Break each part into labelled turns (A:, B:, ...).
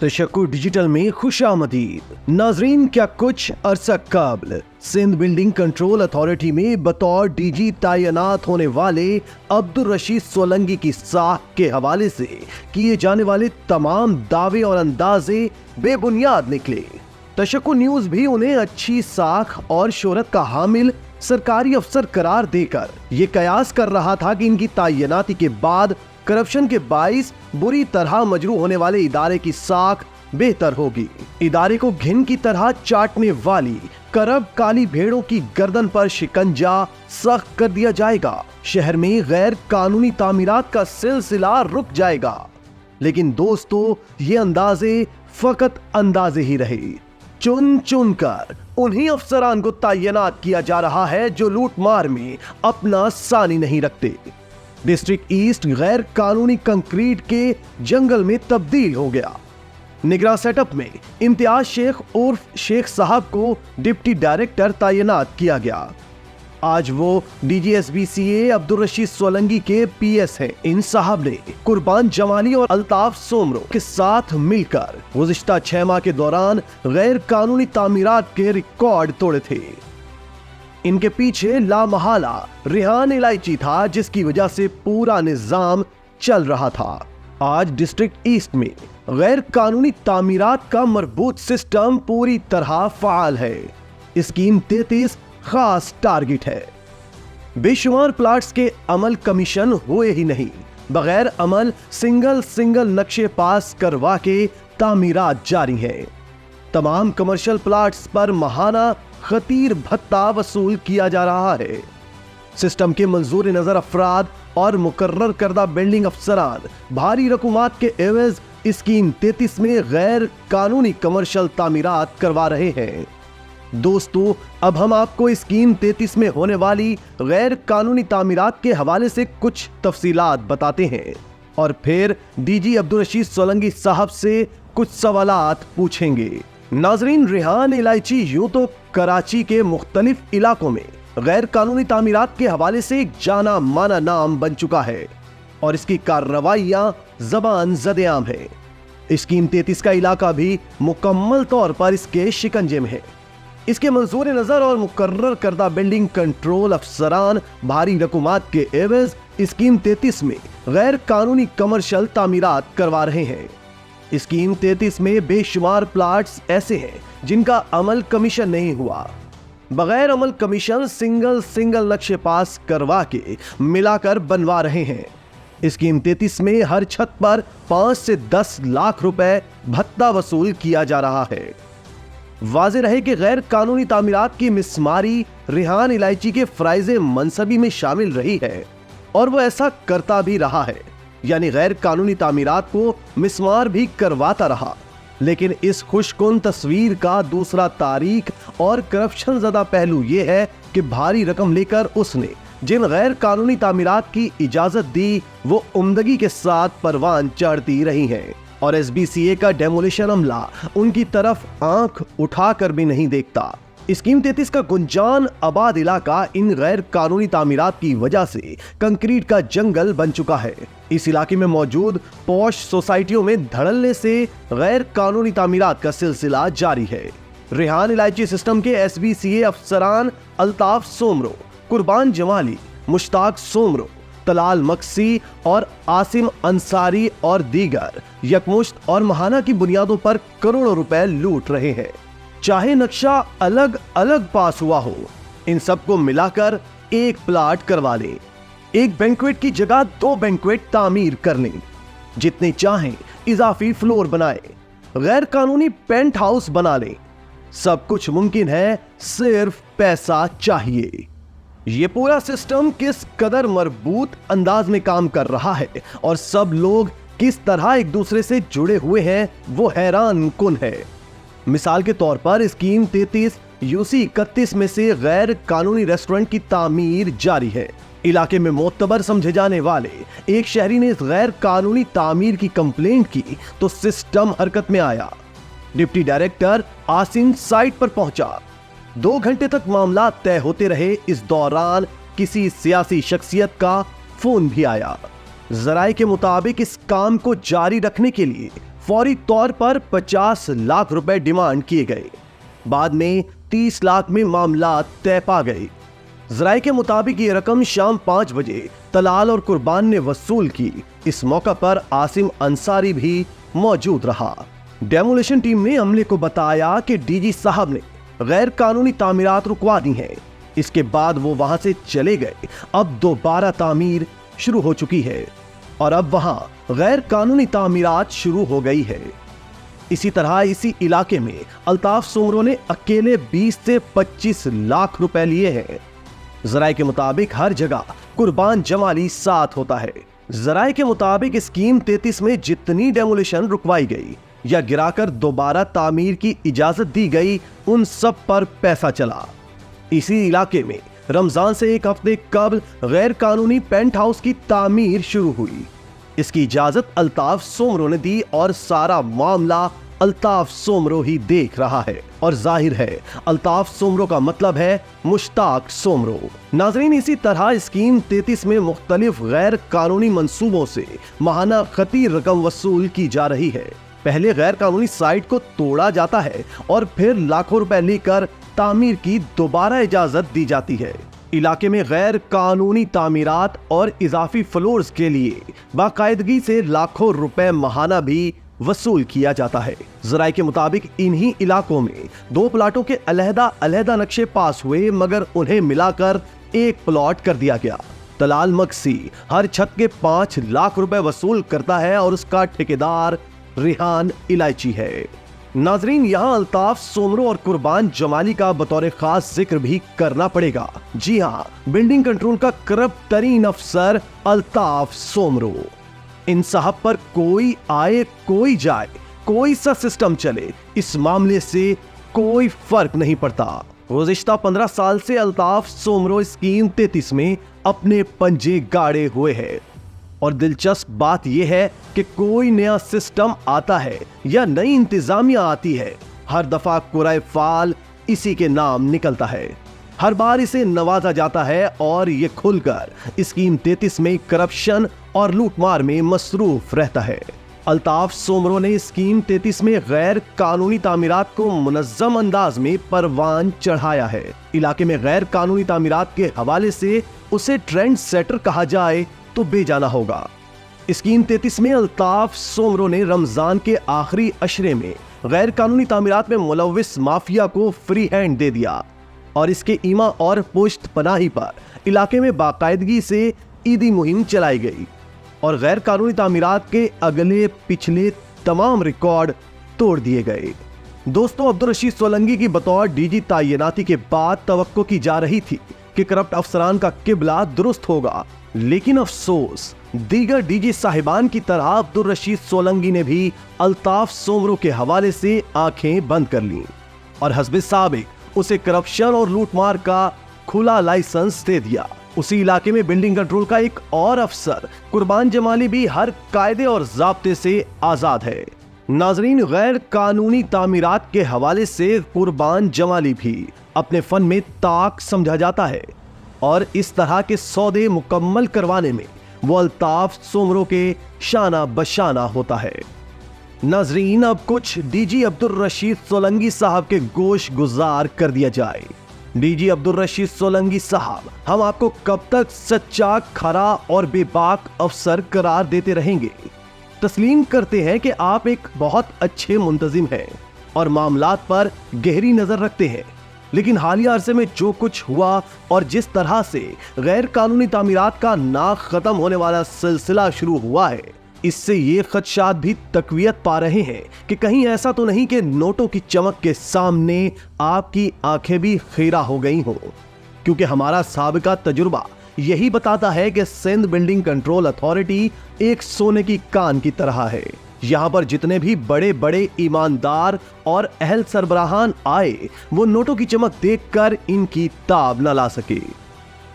A: तशक्कुर digital में खुशामदीद। नाजरीन, क्या कुछ अरसा कबल सिंध बिल्डिंग कंट्रोल अथॉरिटी में बतौर डीजी तैनात होने वाले अब्दुल रशीद सोलंकी की साख के हवाले से किए जाने वाले तमाम दावे और अंदाजे बेबुनियाद निकले। तशक्कुर न्यूज भी उन्हें अच्छी साख और शोहरत का हामिल सरकारी अफसर करार देकर ये कयास कर रहा था कि इनकी तैनाती के बाद करप्शन के बाइस बुरी तरह मजरू होने वाले इदारे की साख बेहतर होगी। इदारे को घिन की तरह चाटने वाली करब काली भेड़ों की गर्दन पर शिकंजा सख्त कर दिया जाएगा। शहर में गैर कानूनी तामीरात का सिलसिला रुक जाएगा। लेकिन दोस्तों, ये अंदाजे फकत अंदाजे ही रहे। चुन चुन कर उन्हीं अफसरान को तैनात किया जा रहा है जो लूट मार में अपना सानी नहीं रखते। डिस्ट्रिक्ट ईस्ट गैर कानूनी कंक्रीट के जंगल में तब्दील हो गया। निगरान सेटअप में इम्तियाज शेख उर्फ शेख साहब को डिप्टी डायरेक्टर तैनात किया गया। आज वो DGSBCA अब्दुल रशीद सोलंकी के PS हैं। इन साहब ने कुर्बान जमाली और अल्ताफ सोमरो के साथ मिलकर गुज़िश्ता 6 माह के दौरान गैर कानूनी तामीरात के रिकॉर्ड तोड़े थे। इनके पीछे लामहला रेहान इलायची था, जिसकी वजह से पूरा निजाम चल रहा था। आज डिस्ट्रिक्ट ईस्ट में गैर कानूनी तामीरात का मरबूत सिस्टम पूरी तरह फाल है। स्कीम 33 खास टारगेट है। बेशुमार प्लाट्स के अमल कमीशन हुए ही नहीं, बगैर अमल सिंगल नक्शे पास करवा के तामीरात जारी है। तमाम कमर्शियल प्लाट्स पर माहाना खतीर भत्ता वसूल किया जा रहा है। सिस्टम के मंजूर नजर अफराद और मुकर्रर करदा बिल्डिंग अफसरान भारी रकूमात के एवज स्कीम 33 में गैर कानूनी कमर्शियल तामीरात करवा रहे हैं। दोस्तों, अब हम आपको स्कीम 33 में होने वाली गैर कानूनी तामीरात के हवाले से कुछ तफसीलात बताते हैं और फिर DG अब्दुल रशीद सोलंकी साहब से कुछ सवालात पूछेंगे। नाजरीन, रेहान इलायची यूं तो कराची के मुख्तलिफ इलाकों में गैर कानूनी तामीरात के हवाले से एक जाना माना नाम बन चुका है और इसकी कार्रवाइयां जबान जदेआम है। स्कीम 33 का इलाका भी मुकम्मल तौर पर इसके शिकंजे में है। इसके मंजूर नजर और मुकर्रर करदा बिल्डिंग कंट्रोल अफसरान भारी रकूमात के एवज स्कीम 33 में गैर कानूनी कमर्शियल तामीरात करवा रहे हैं। स्कीम 33 में बेशुमार प्लाट्स ऐसे हैं जिनका अमल कमीशन नहीं हुआ। बगैर अमल कमीशन सिंगल नक्शे पास करवा के मिलाकर बनवा रहे हैं। स्कीम 33 में हर छत पर 5 से 10 लाख रुपए भत्ता वसूल किया जा रहा है। वाज़ेह रहे कि गैर कानूनी तामीरात की मिसमारी रेहान इलायची के फराइज़े मनसबी में शामिल रही है और वो ऐसा करता भी रहा है, यानी गैर कानूनी तामीरात को मिसमार भी करवाता रहा। लेकिन इस खुशकुन तस्वीर का दूसरा तारीख और करप्शन ज़दा पहलू यह है कि भारी रकम लेकर उसने जिन गैर कानूनी तामीरात की इजाजत दी वो उम्दगी के साथ परवान चढ़ती रही हैं और SBCA का डेमोलिशन अमला उनकी तरफ आंख उठाकर भी नहीं देखता। स्कीम 33 का गुंजान आबाद इलाका इन गैर कानूनी तामीरात की वजह से कंक्रीट का जंगल बन चुका है। इस इलाके में मौजूद पॉश सोसाइटियों में धड़ल्ले से गैर कानूनी तामीरात का सिलसिला जारी है। रेहान इलायची सिस्टम के SBCA अफसरान अल्ताफ सोमरो, कुर्बान जमाली, मुश्ताक सोमरो, तलाल मक्सी और आसिम अंसारी और दीगर यकमुश्त और महाना की बुनियादों पर करोड़ों रुपए लूट रहे हैं। चाहे नक्शा अलग अलग पास हुआ हो, इन सबको मिलाकर एक प्लाट करवा लें, एक बैंक्वेट की जगह 2 बैंक्वेट तामीर कर लें, जितने चाहें इजाफी फ्लोर बनाएं, गैर कानूनी पेंट हाउस बना लें। सब कुछ मुमकिन है, सिर्फ पैसा चाहिए। ये पूरा सिस्टम किस कदर मरबूत अंदाज में काम कर रहा है और सब लोग किस तरह एक दूसरे से जुड़े हुए हैं, वो हैरान कुन है। मिसाल के तौर पर स्कीम 33 UC 31 में से गैर कानूनी रेस्टोरेंट की तामीर जारी है। इलाके में मोतबर समझे जाने वाले एक शहरी ने इस गैर कानूनी तामीर की कंप्लेंट की तो सिस्टम हरकत में आया। डिप्टी डायरेक्टर आसिम साइट पर पहुंचा। 2 घंटे तक मामला तय होते रहे। इस दौरान किसी सियासी शख्सियत का फोन भी आया। जराये के मुताबिक इस काम को जारी रखने के लिए फौरी तौर पर 50 लाख रुपए डिमांड किए गए। बाद में 30 लाख में मामला तय पा गए। जराये के मुताबिक ये रकम शाम 5 बजे तलाल और कुर्बान ने वसूल की। इस मौका पर आसिम अंसारी भी मौजूद रहा। डेमोलेशन टीम ने अमले को बताया कि डीजी साहब ने गैर कानूनी तामीरात रुकवा दी हैं। इसके बाद वो वहां से चले गए। अब दोबारा तामीर शुरू हो चुकी है और अब वहां गैर कानूनी तामीरात शुरू हो गई है। इसी तरह इसी इलाके में अल्ताफ सोमरो ने अकेले 20 से 25 लाख रुपए लिए हैं। जराये के मुताबिक हर जगह कुर्बान जमाली साथ होता है। जराये के मुताबिक स्कीम 33 में जितनी डेमोलिशन रुकवाई गई या गिराकर दोबारा तामीर की इजाजत दी गई, उन सब पर पैसा चला। इसी इलाके में रमजान से एक हफ्ते कबल गैर कानूनी पेंट हाउस की तामीर शुरू हुई। इसकी इजाजत अल्ताफ सोमरो ने दी और सारा मामला अल्ताफ सोमरो ही देख रहा है। और जाहिर है अल्ताफ सोमरो का मतलब है मुश्ताक सोमरो। नाजरीन, इसी तरह स्कीम 33 में मुख्तलिफ गैर कानूनी मंसूबों से माहाना खती रकम वसूल की जा रही है। पहले गैर कानूनी साइट को तोड़ा जाता है और फिर लाखों रुपए लेकर तामीर की दोबारा इजाजत दी जाती है। इलाके में गैर कानूनी तामीरात और इजाफी फ्लोर्स के लिए बाकायदगी से लाखों रुपए माहाना भी वसूल किया जाता है। जराये के मुताबिक इन्हीं इलाकों में 2 प्लाटों के अलहदा नक्शे पास हुए, मगर उन्हें मिलाकर एक प्लॉट कर दिया गया। तलाल मक्सी हर छत के 5 लाख रुपए वसूल करता है और उसका ठेकेदार रिहान इलायची है। नाजरीन, यहाँ अल्ताफ सोमरो और कुर्बान जमाली का बतौर खास जिक्र भी करना पड़ेगा। जी हाँ, बिल्डिंग कंट्रोल का करप्ट तरीन अफसर अल्ताफ सोमरो। इन साहब पर कोई आए कोई जाए, कोई सा सिस्टम चले, इस मामले से कोई फर्क नहीं पड़ता। गुज़िश्ता 15 साल से अल्ताफ सोमरो स्कीम 33 में अपने पंजे गाड़े हुए हैं। और दिलचस्प बात यह है कि कोई नया सिस्टम आता है या नई इंतजामिया आती है, हर दफा कुराए फाल इसी के नाम निकलता है। हर बार इसे नवाजा जाता है और ये खुलकर स्कीम 33 में करप्शन और लूटमार में मसरूफ रहता है। अल्ताफ सोमरो ने स्कीम 33 में गैर कानूनी तामीरात को मुनज़्ज़म अंदाज में परवान चढ़ाया है। इलाके में गैर कानूनी तामीरात के हवाले से उसे ट्रेंड सेटर कहा जाए तो बेजाना होगा। स्कीम 33 में अल्ताफ सोमरो ने रमजान के आखिरी अशरे में गैर कानूनी तामीरात में मुलव्विस माफिया को फ्री हैंड दे दिया और इसके ईमा और पुश्त पनाही पर इलाके में बाकायदगी से ईदी मुहिम चलाई गई और गैर कानूनी तामीरात के अगले पिछले तमाम रिकॉर्ड तोड़ दिए गए। दोस्तों, अब्दुल रशीद सोलंकी की बतौर डीजी तैनाती के बाद तवक्को की जा रही थी कि करप्ट अफसरान का किबला दुरुस्त होगा, लेकिन अफसोस दीगर डीजी साहिबान की तरह अब्दुल रशीद सोलंकी ने भी अल्ताफ सोमरो के हवाले से आंखें बंद कर लीं और हस्बे साबिक उसे करप्शन और लूटमार का खुला लाइसेंस दे दिया। उसी इलाके में बिल्डिंग कंट्रोल का एक और अफसर कुर्बान जमाली भी हर कायदे और ज़ाब्ते से आजाद है। नाजरीन, गैर कानूनी तामीरात के हवाले से कुर्बान जमाली भी अपने फन में ताक समझा जाता है और इस तरह के सौदे मुकम्मल करवाने में वो अल्ताफ सोमरो के शाना बशाना होता है। नाजरीन, अब कुछ डीजी अब्दुल रशीद सोलंकी साहब के गोश गुजार कर दिया जाए। डीजी अब्दुल रशीद सोलंकी साहब, हम आपको कब तक सच्चा, खरा और बेबाक अफसर करार देते रहेंगे? तस्लीम करते हैं कि आप एक बहुत अच्छे मुंतजिम हैं और मामलात पर गहरी नजर रखते हैं, लेकिन हालिया अरसे में जो कुछ हुआ और जिस तरह से गैर कानूनी तामीरात का ना खत्म होने वाला सिलसिला शुरू हुआ है, इससे ये खदशात भी तकवीयत पा रहे हैं कि कहीं ऐसा तो नहीं कि नोटों की चमक के सामने आपकी आंखें भी खेरा हो गई हों, क्योंकि हमारा साबिका तजुर्बा यही बताता है कि सिंध बिल्डिंग कंट्रोल अथॉरिटी एक सोने की कान की तरह है। यहाँ पर जितने भी बड़े बड़े ईमानदार और अहल सरबराहान आए, वो नोटों की चमक देखकर इनकी ताब न ला सके।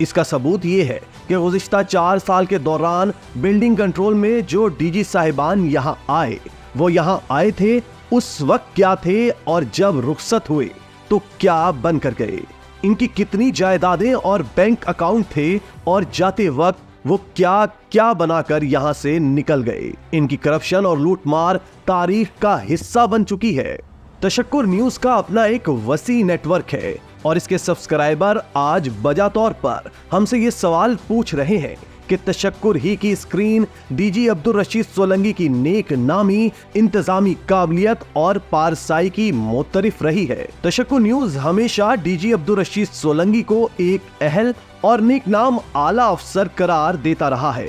A: इसका सबूत ये है कि गुज़िश्ता 4 साल के दौरान बिल्डिंग कंट्रोल में जो डीजी साहिबान यहाँ आए, वो यहाँ आए थे उस वक्त क्या थे और जब रुखसत हुए तो क्या बनकर गए। इनकी कितनी जायदादें और बैंक अकाउंट थे और जाते वक्त वो क्या क्या बनाकर यहां से निकल गए। इनकी करप्शन और लूटमार तारीख का हिस्सा बन चुकी है। तशक्कुर न्यूज का अपना एक वसी नेटवर्क है और इसके सब्सक्राइबर आज बजा तौर पर हमसे ये सवाल पूछ रहे हैं कि तशक्कुर ही की स्क्रीन डीजी अब्दुल रशीद सोलंकी की नेक नामी, इंतजामी काबिलियत और पारसाई की मोतरिफ रही है। तशक्कुर न्यूज हमेशा डीजी अब्दुल रशीद सोलंकी को एक अहल और नेक नाम आला अफसर करार देता रहा है।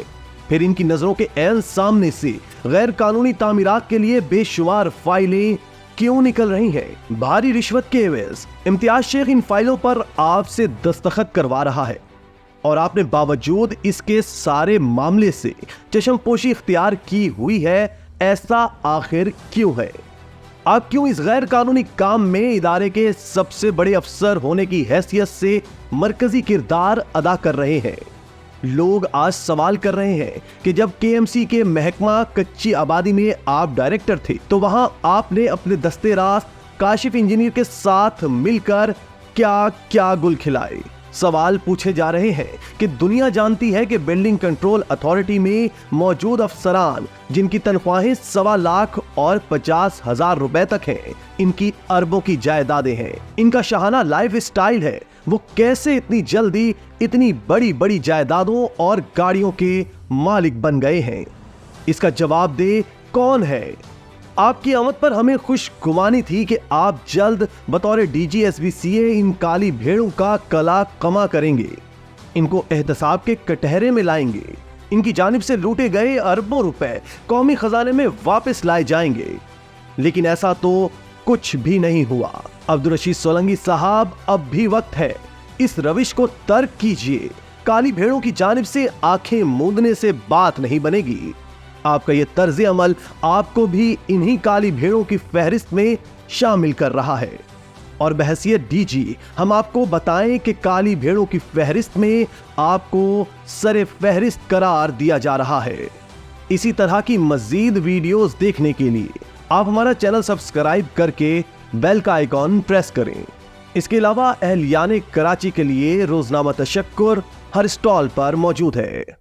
A: फिर इनकी नजरों के ऐन सामने से गैर कानूनी तामीरात के लिए बेशुमार फाइलें क्यों निकल रही हैं? भारी रिश्वत के एवज इम्तियाज शेख इन फाइलों पर आपसे दस्तखत करवा रहा है और आपने बावजूद इसके सारे मामले से चश्मपोशी इख्तियार की हुई है। ऐसा आखिर क्यों है? आप क्यों इस गैर कानूनी काम में इदारे के सबसे बड़े अफसर होने की हैसियत से मरकजी किरदार अदा कर रहे हैं? लोग आज सवाल कर रहे हैं कि जब केएमसी के महकमा कच्ची आबादी में आप डायरेक्टर थे तो वहां आपने अपने दस्ते रास्त काशिफ इंजीनियर के साथ मिलकर क्या क्या गुल खिलाए। सवाल पूछे जा रहे हैं कि दुनिया जानती है कि बिल्डिंग कंट्रोल अथॉरिटी में मौजूद अफसरान जिनकी तनख्वाहें 1.25 लाख और 50,000 रुपए तक हैं, इनकी अरबों की जायदादें हैं, इनका शाहाना लाइफ स्टाइल है, वो कैसे इतनी जल्दी इतनी बड़ी बड़ी जायदादों और गाड़ियों के मालिक बन गए हैं? इसका जवाब दे कौन है? आपकी आमद पर हमें खुशगुमानी थी कि आप जल्द बतौर DGSBCA इन काली भेड़ों का कला कमा करेंगे, इनको एहतसाब के कटहरे में लाएंगे, इनकी जानिब से लूटे गए अरबों रुपए कौमी खजाने में वापस लाए जाएंगे। लेकिन ऐसा तो कुछ भी नहीं हुआ। अब्दुल रशीद सोलंकी साहब, अब भी वक्त है, इस रविश को तर्क कीजिए। काली भेड़ों की जानिब से आंखें मूंदने से बात नहीं बनेगी। आपका ये तर्ज अमल आपको भी इन्हीं काली भेड़ों की फहरिस्त में शामिल कर रहा है और बहैसियत डीजी हम आपको बताएं कि काली भेड़ों की फहरिस्त में आपको सरे फहरिस्त करार दिया जा रहा है। इसी तरह की मजीद वीडियोस देखने के लिए आप हमारा चैनल सब्सक्राइब करके बेल का आइकॉन प्रेस करें। इसके अलावा अहलियाने कराची के लिए रोजनामा तशक्कुर हर स्टॉल पर मौजूद है।